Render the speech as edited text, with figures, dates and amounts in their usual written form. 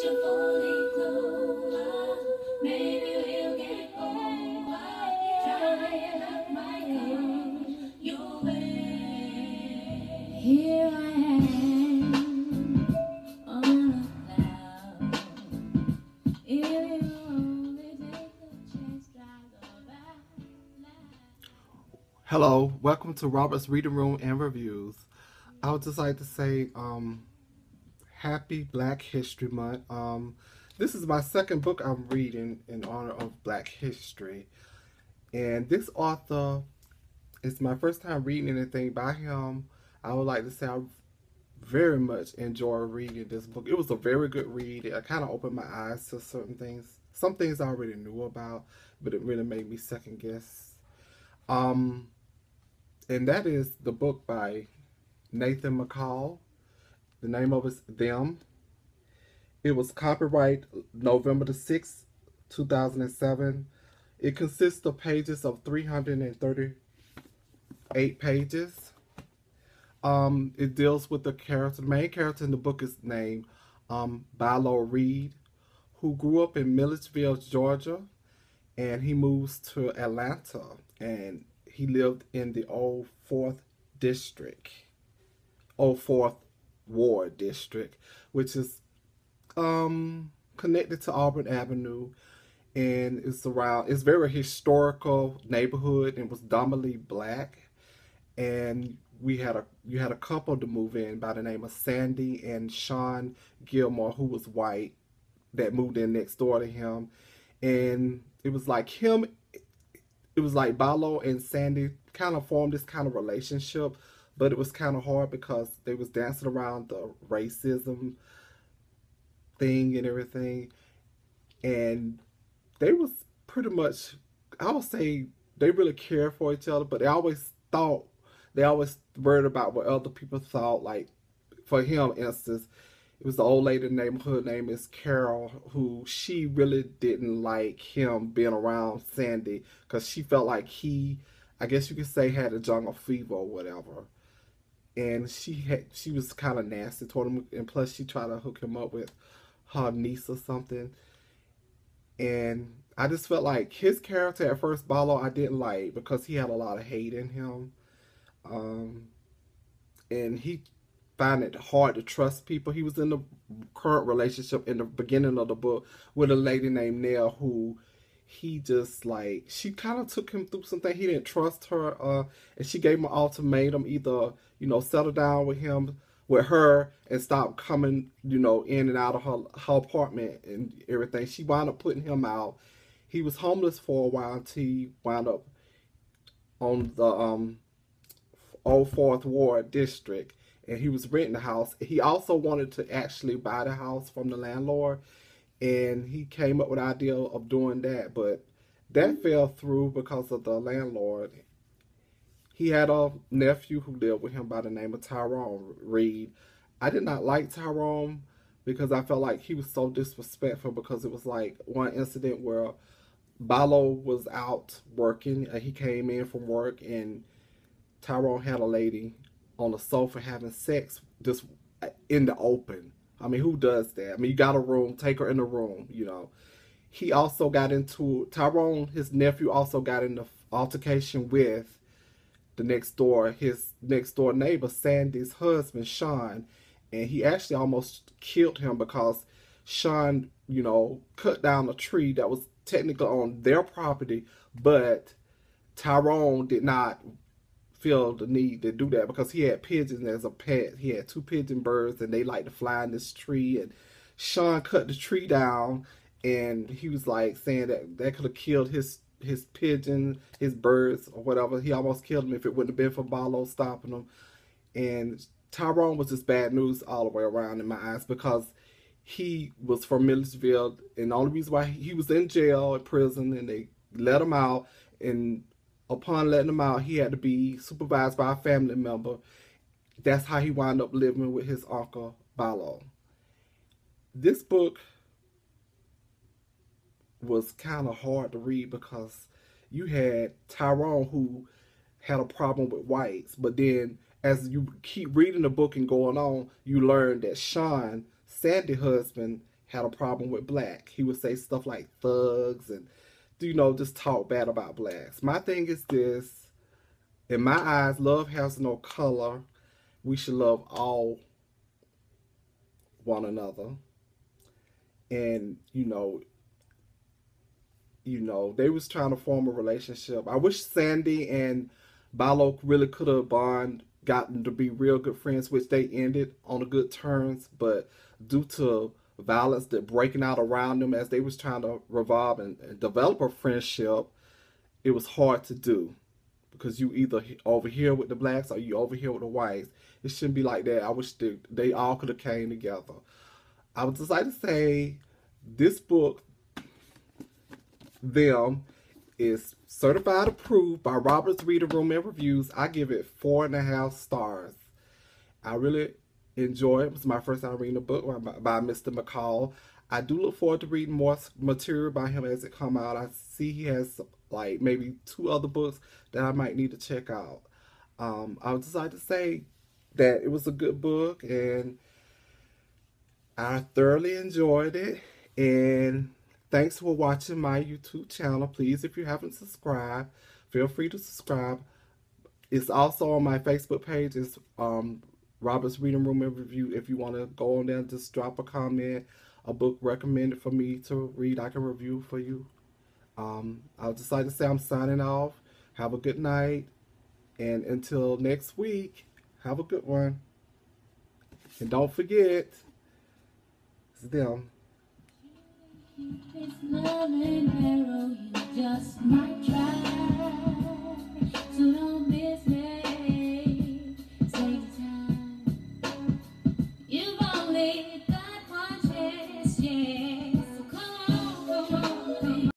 your four-leaf clover. Maybe we'll get over. Drying up might come your way. Here I am on a cloud. If you only take a chance, drive around. Hello, welcome to Robert's Reading Room and Reviews. I would just like to say happy Black History Month. This is my second book I'm reading in honor of Black history. And this author, it's my first time reading anything by him. I would like to say I very much enjoy reading this book. It was a very good read. It kind of opened my eyes to certain things. Some things I already knew about, but it really made me second guess. And that is the book by Nathan McCall. The name of it is Them. It was copyright November the 6th, 2007. It consists of pages of 338 pages. It deals with the character. The main character in the book is named Bilo Reed, who grew up in Milledgeville, Georgia, and he moves to Atlanta, and he lived in the old 4th district, old 4th Ward district, which is connected to Auburn Avenue, and it's very historical neighborhood and was dominantly black. And you had a couple to move in by the name of Sandy and Sean Gilmore, who was white, that moved in next door to him. And it was like Bilo and Sandy kind of formed this kind of relationship, but it was kind of hard because they was dancing around the racism thing and everything. And they was pretty much, I would say, they really cared for each other, but they always worried about what other people thought. Like, for him, instance, it was the old lady in the neighborhood, name is Carol, who she really didn't like him being around Sandy because she felt like he, I guess you could say, had a jungle fever or whatever. And she was kind of nasty toward him, and plus she tried to hook him up with her niece or something. And I just felt like his character at first, Bilo, I didn't like because he had a lot of hate in him. And he find it hard to trust people. He was in the current relationship in the beginning of the book with a lady named Nell, who he just like, she kind of took him through something. He didn't trust her, and she gave him an ultimatum: either, settle down with her and stop coming, in and out of her apartment and everything. She wound up putting him out. He was homeless for a while until he wound up on the old 4th Ward district, and he was renting the house. He also wanted to actually buy the house from the landlord, and he came up with the idea of doing that, but that fell through because of the landlord. He had a nephew who lived with him by the name of Tyrone Reed. I did not like Tyrone because I felt like he was so disrespectful, because it was like one incident where Bilo was out working and he came in from work, and Tyrone had a lady on the sofa having sex just in the open. I mean, who does that? I mean, you got a room, take her in the room, He also got into, Tyrone, his nephew, also got into altercation with his next door neighbor, Sandy's husband, Sean. And he actually almost killed him because Sean, cut down a tree that was technically on their property, but Tyrone did not feel the need to do that because he had pigeons as a pet. He had 2 pigeon birds, and they like to fly in this tree. And Sean cut the tree down, and he was like saying that could have killed his pigeon, his birds, or whatever. He almost killed him if it wouldn't have been for Bilo stopping him. And Tyrone was just bad news all the way around in my eyes, because he was from Milledgeville, and the only reason why he was in jail, in prison, and they let him out, and upon letting him out, he had to be supervised by a family member. That's how he wound up living with his uncle, Bilo. This book was kind of hard to read because you had Tyrone, who had a problem with whites, but then as you keep reading the book and going on, you learn that Sean, Sandy's husband, had a problem with black. He would say stuff like thugs and, you know, just talk bad about blacks. My thing is this: in my eyes, love has no color. We should love all one another. And they was trying to form a relationship. I wish Sandy and Ballo really could have gotten to be real good friends, which they ended on a good terms, but due to violence that breaking out around them as they was trying to revive and develop a friendship, it was hard to do, because you either over here with the blacks or you over here with the whites. It shouldn't be like that. I wish they all could have came together. I would just like to say this book, Them, is certified approved by Robert's Reader Room and Reviews. I give it 4.5 stars. I really enjoy it. It was my first time reading a book by Mr. McCall. I do look forward to reading more material by him as it come out. I see he has like maybe 2 other books that I might need to check out. I would just like to say that it was a good book and I thoroughly enjoyed it. And thanks for watching my YouTube channel. Please, if you haven't subscribed, feel free to subscribe. It's also on my Facebook page. It's Robert's Reading Room and Review. If you want to go on there and just drop a comment, a book recommended for me to read, I can review for you. I'll just like to say I'm signing off. Have a good night. And until next week, have a good one. And don't forget, it's Them. It's love and arrow, you just might try. So don't miss me. Take time. You've only got one chance, yeah.